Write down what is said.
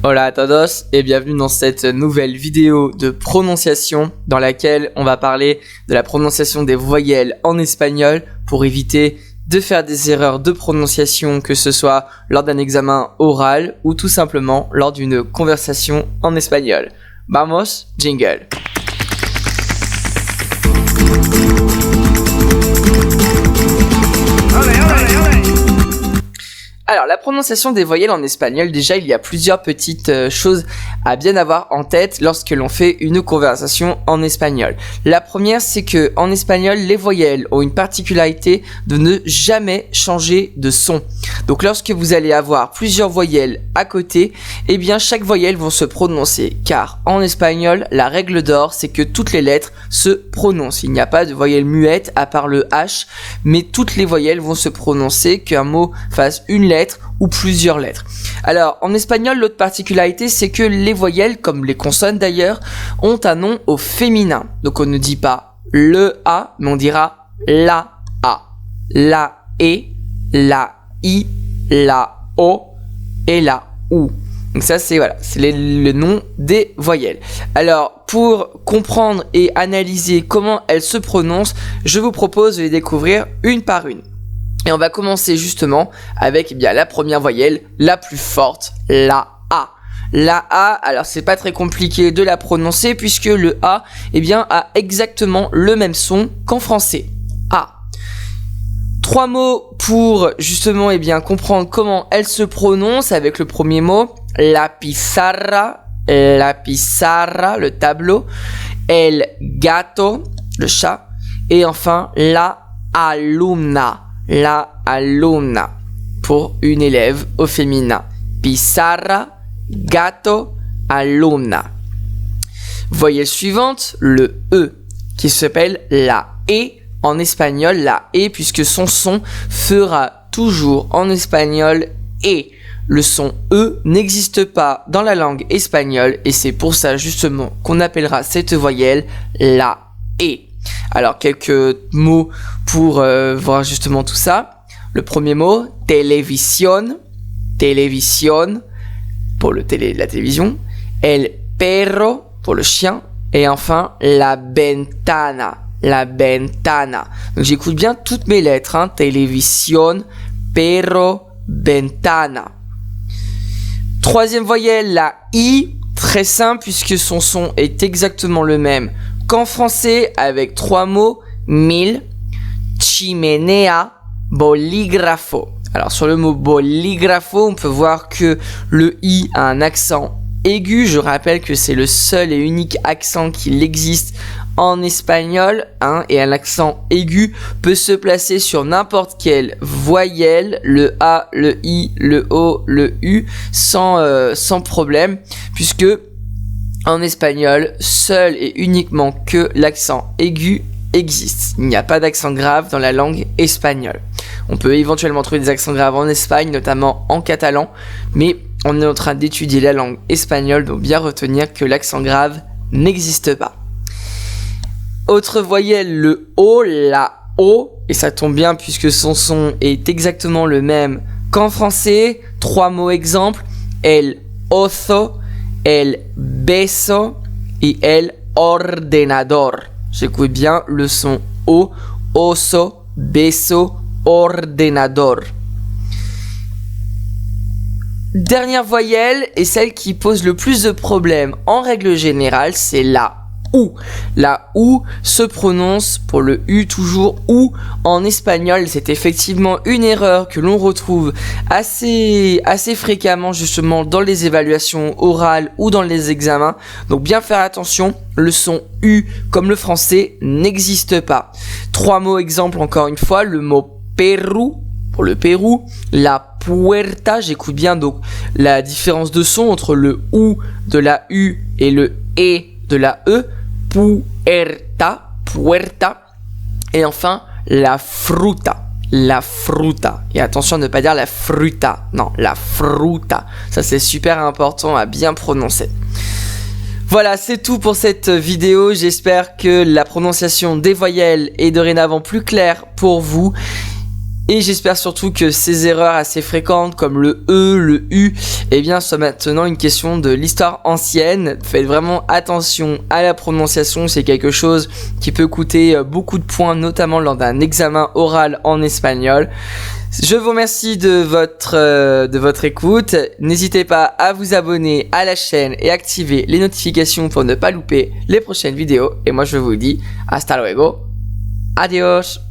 Hola a todos et bienvenue dans cette nouvelle vidéo de prononciation dans laquelle on va parler de la prononciation des voyelles en espagnol pour éviter de faire des erreurs de prononciation, que ce soit lors d'un examen oral ou tout simplement lors d'une conversation en espagnol. Vamos, jingle! Alors, la prononciation des voyelles en espagnol, déjà, il y a plusieurs petites choses à bien avoir en tête lorsque l'on fait une conversation en espagnol. La première, c'est que en espagnol, les voyelles ont une particularité de ne jamais changer de son. Donc, lorsque vous allez avoir plusieurs voyelles à côté, eh bien, chaque voyelle vont se prononcer. Car en espagnol, la règle d'or, c'est que toutes les lettres se prononcent. Il n'y a pas de voyelles muettes à part le H, mais toutes les voyelles vont se prononcer, qu'un mot fasse une lettre ou plusieurs lettres. Alors, en espagnol, l'autre particularité, c'est que les voyelles, comme les consonnes d'ailleurs, ont un nom au féminin. Donc, on ne dit pas le A, mais on dira la A, la E, la I, la O et la OU. Donc ça, c'est le nom des voyelles. Alors, pour comprendre et analyser comment elles se prononcent, je vous propose de les découvrir une par une. Et on va commencer justement avec la première voyelle, la plus forte, la A. La A, alors c'est pas très compliqué de la prononcer puisque le A a exactement le même son qu'en français. A. 3 mots pour justement comprendre comment elle se prononce avec le premier mot, la pizarra, le tableau, el gato, le chat, et enfin la alumna. La alumna, pour une élève au féminin. Pizarra, gato, alumna. Voyelle suivante, le E, qui s'appelle la E en espagnol. La E, puisque son son fera toujours en espagnol E. Le son E n'existe pas dans la langue espagnole et c'est pour ça justement qu'on appellera cette voyelle la E. Alors, quelques mots pour voir justement tout ça. Le premier mot, télévision, pour la télévision. El perro, pour le chien. Et enfin, la ventana. Donc, j'écoute bien toutes mes lettres. Télévision, perro, ventana. Troisième voyelle, la I. Très simple puisque son son est exactement le même qu'en français, avec 3 mots, 1000, chimenea, bolígrafo. Alors sur le mot bolígrafo, on peut voir que le I a un accent aigu. Je rappelle que c'est le seul et unique accent qu'il existe en espagnol, et un accent aigu peut se placer sur n'importe quelle voyelle, le A, le I, le O, le U, sans problème, puisque en espagnol, seul et uniquement que l'accent aigu existe. Il n'y a pas d'accent grave dans la langue espagnole. On peut éventuellement trouver des accents graves en Espagne, notamment en catalan, mais on est en train d'étudier la langue espagnole, donc bien retenir que l'accent grave n'existe pas. Autre voyelle, le O, la O, et ça tombe bien puisque son son est exactement le même qu'en français. 3 mots exemples, el oso, el beso et el ordenador. J'écoute bien le son O, oso, beso, ordenador. Dernière voyelle et celle qui pose le plus de problèmes en règle générale, c'est la OU. La OU se prononce pour le U toujours OU en espagnol. C'est effectivement une erreur que l'on retrouve assez fréquemment justement dans les évaluations orales ou dans les examens. Donc bien faire attention, le son U comme le français n'existe pas. 3 mots exemples encore une fois, le mot Pérou pour le Pérou, la puerta, j'écoute bien donc la différence de son entre le OU de la U et le E de la E. Puerta, et enfin la fruta. Et attention à ne pas dire la fruta, non, la fruta. Ça c'est super important à bien prononcer. Voilà, c'est tout pour cette vidéo. J'espère que la prononciation des voyelles est dorénavant plus claire pour vous. Et j'espère surtout que ces erreurs assez fréquentes comme le E, le U, eh bien soient maintenant une question de l'histoire ancienne. Faites vraiment attention à la prononciation, c'est quelque chose qui peut coûter beaucoup de points, notamment lors d'un examen oral en espagnol. Je vous remercie de votre écoute. N'hésitez pas à vous abonner à la chaîne et activer les notifications pour ne pas louper les prochaines vidéos. Et moi je vous dis hasta luego. Adios.